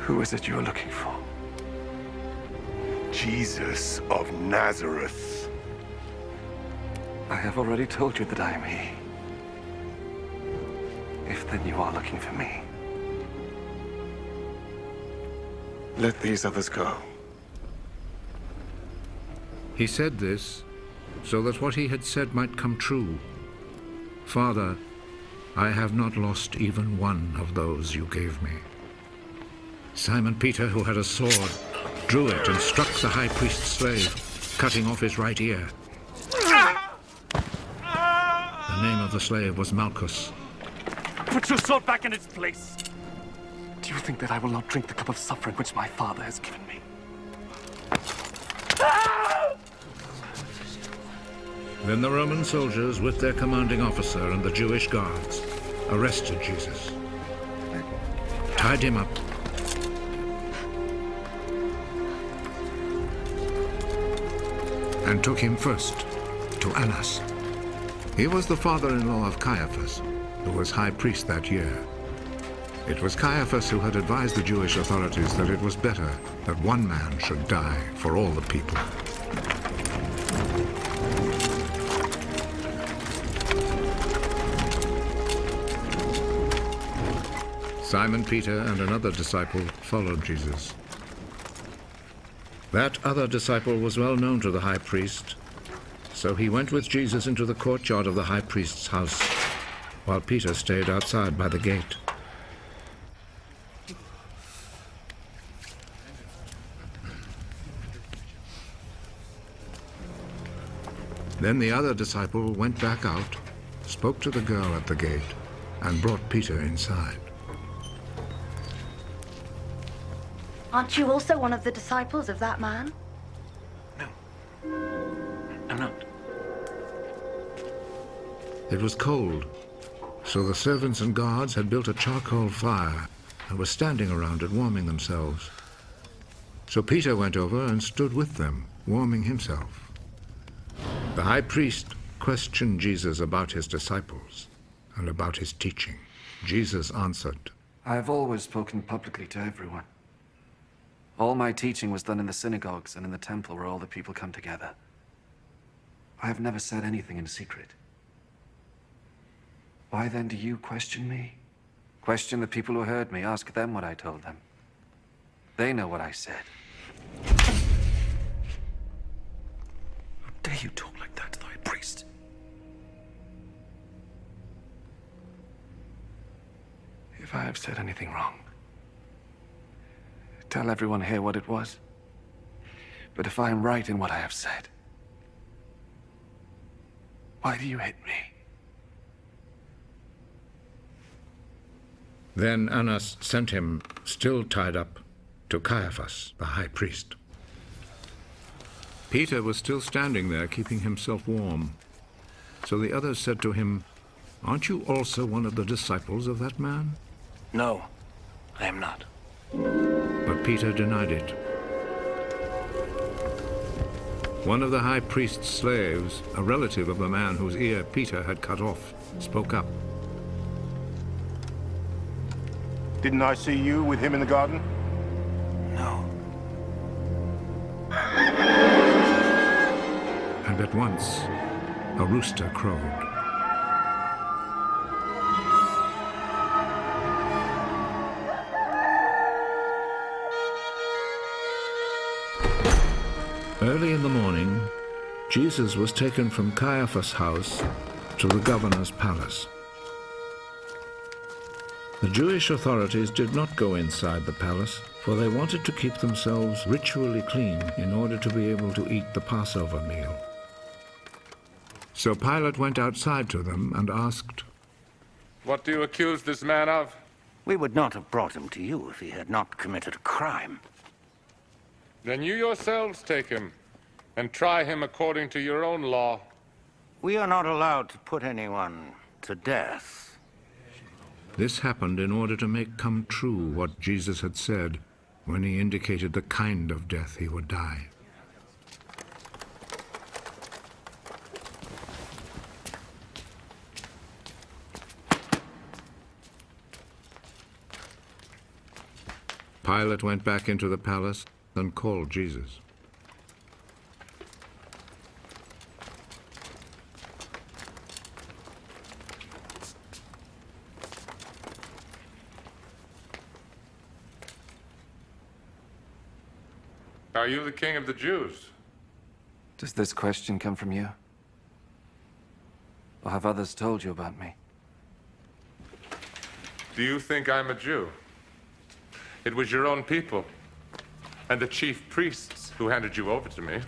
Who is it you are looking for? Jesus of Nazareth. I have already told you that I am he. If then you are looking for me, let these others go. He said this so that what he had said might come true. Father, I have not lost even one of those you gave me. Simon Peter, who had a sword, drew it and struck the high priest's slave, cutting off his right ear. The name of the slave was Malchus. Put your sword back in its place! Do you think that I will not drink the cup of suffering which my father has given me? Then the Roman soldiers, with their commanding officer and the Jewish guards, arrested Jesus, tied him up, and took him first to Annas. He was the father-in-law of Caiaphas, who was high priest that year. It was Caiaphas who had advised the Jewish authorities that it was better that one man should die for all the people. Simon Peter and another disciple followed Jesus. That other disciple was well known to the high priest, so he went with Jesus into the courtyard of the high priest's house, while Peter stayed outside by the gate. Then the other disciple went back out, spoke to the girl at the gate, and brought Peter inside. Aren't you also one of the disciples of that man? No, I'm not. It was cold, so the servants and guards had built a charcoal fire and were standing around it, warming themselves. So Peter went over and stood with them, warming himself. The high priest questioned Jesus about his disciples and about his teaching. Jesus answered, I have always spoken publicly to everyone. All my teaching was done in the synagogues and in the temple where all the people come together. I have never said anything in secret. Why then do you question me? Question the people who heard me. Ask them what I told them. They know what I said. How dare you talk like that to the high priest? If I have said anything wrong, tell everyone here what it was. But if I am right in what I have said, why do you hit me? Then Annas sent him, still tied up, to Caiaphas, the high priest. Peter was still standing there, keeping himself warm. So the others said to him, Aren't you also one of the disciples of that man? No, I am not. But Peter denied it. One of the high priest's slaves, a relative of the man whose ear Peter had cut off, spoke up. Didn't I see you with him in the garden? No. And at once, a rooster crowed. Early in the morning, Jesus was taken from Caiaphas' house to the governor's palace. The Jewish authorities did not go inside the palace, for they wanted to keep themselves ritually clean in order to be able to eat the Passover meal. So Pilate went outside to them and asked, What do you accuse this man of? We would not have brought him to you if he had not committed a crime. Then you yourselves take him and try him according to your own law. We are not allowed to put anyone to death. This happened in order to make come true what Jesus had said when he indicated the kind of death he would die. Pilate went back into the palace and called Jesus. Are you the king of the Jews? Does this question come from you? Or have others told you about me? Do you think I'm a Jew? It was your own people and the chief priests who handed you over to me.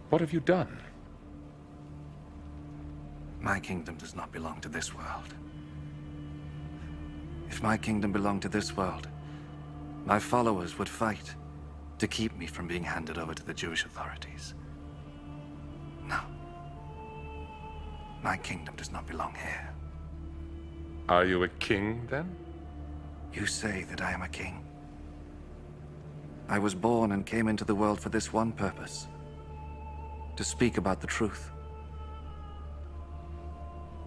What have you done? My kingdom does not belong to this world. If my kingdom belonged to this world, my followers would fight to keep me from being handed over to the Jewish authorities. No. My kingdom does not belong here. Are you a king, then? You say that I am a king. I was born and came into the world for this one purpose: to speak about the truth.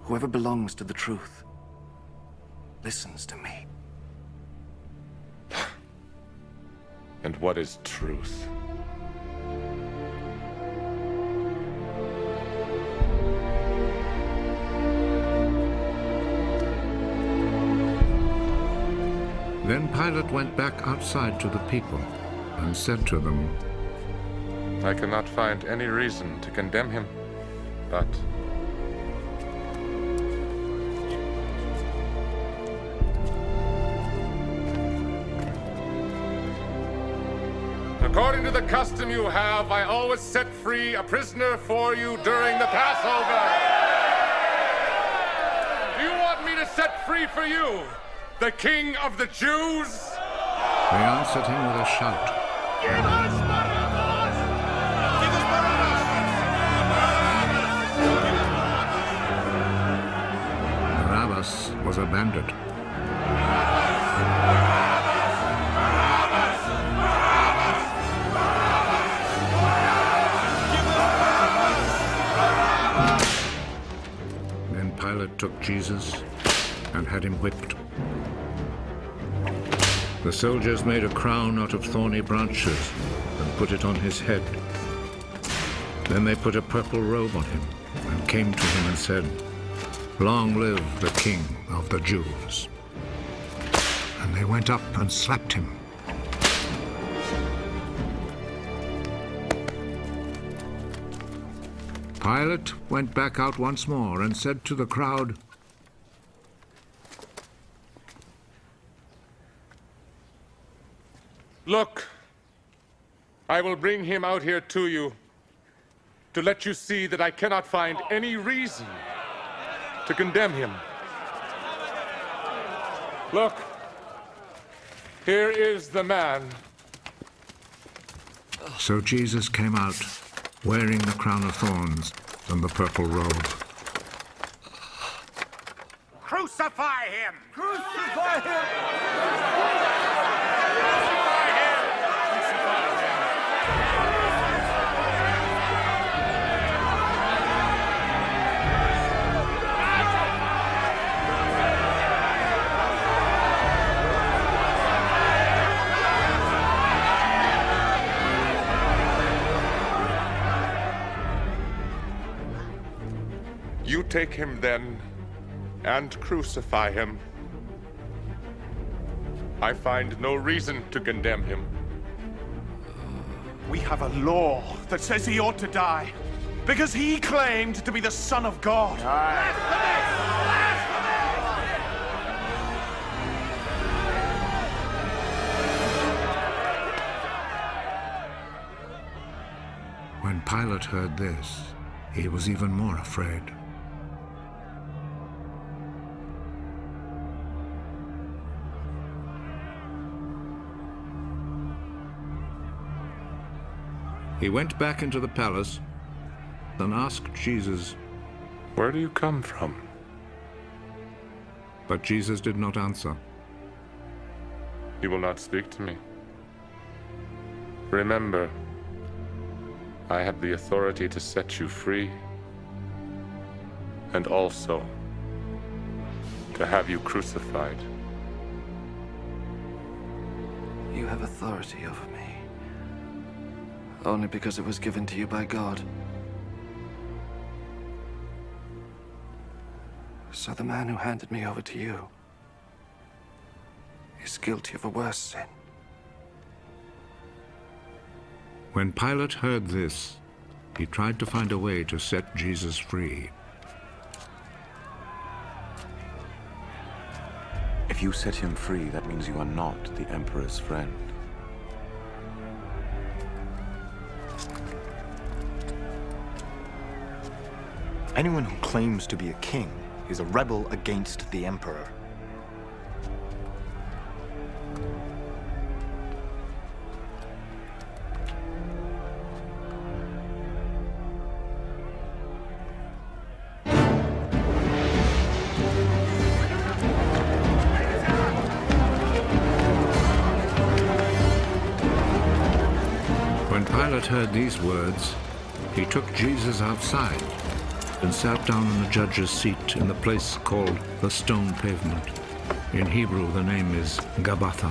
Whoever belongs to the truth listens to me. And what is truth? Then Pilate went back outside to the people and said to them, I cannot find any reason to condemn him, but according to the custom you have, I always set free a prisoner for you during the Passover. Do you want me to set free for you the King of the Jews? They answered him with a shout. Give us Barabbas! Give us Barabbas! Barabbas was a bandit. Then Pilate took Jesus and had him whipped. The soldiers made a crown out of thorny branches and put it on his head. Then they put a purple robe on him and came to him and said, Long live the King of the Jews. And they went up and slapped him. Pilate went back out once more and said to the crowd, Look, I will bring him out here to you to let you see that I cannot find any reason to condemn him. Look, here is the man. So Jesus came out, wearing the crown of thorns and the purple robe. Crucify him! Crucify him! You take him then and crucify him. I find no reason to condemn him. We have a law that says he ought to die because he claimed to be the Son of God. When Pilate heard this, he was even more afraid. He went back into the palace and asked Jesus, Where do you come from? but Jesus did not answer. You will not speak to me. Remember, I have the authority to set you free and also to have you crucified. You have authority over me. Only because it was given to you by God. So the man who handed me over to you is guilty of a worse sin. When Pilate heard this, he tried to find a way to set Jesus free. If you set him free, that means you are not the Emperor's friend. Anyone who claims to be a king is a rebel against the Emperor. When Pilate heard these words, he took Jesus outside and sat down on the judge's seat in the place called the Stone Pavement. In Hebrew, the name is Gabbatha.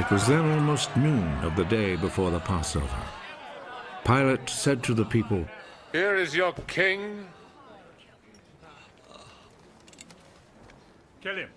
It was then almost noon of the day before the Passover. Pilate said to the people, Here is your king. Kill him.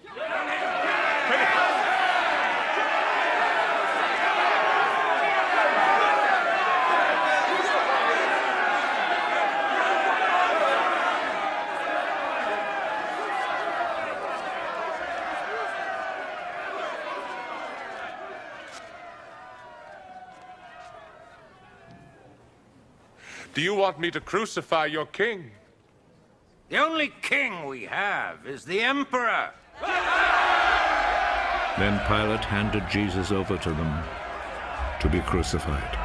Do you want me to crucify your king? The only king we have is the Emperor. Then Pilate handed Jesus over to them to be crucified.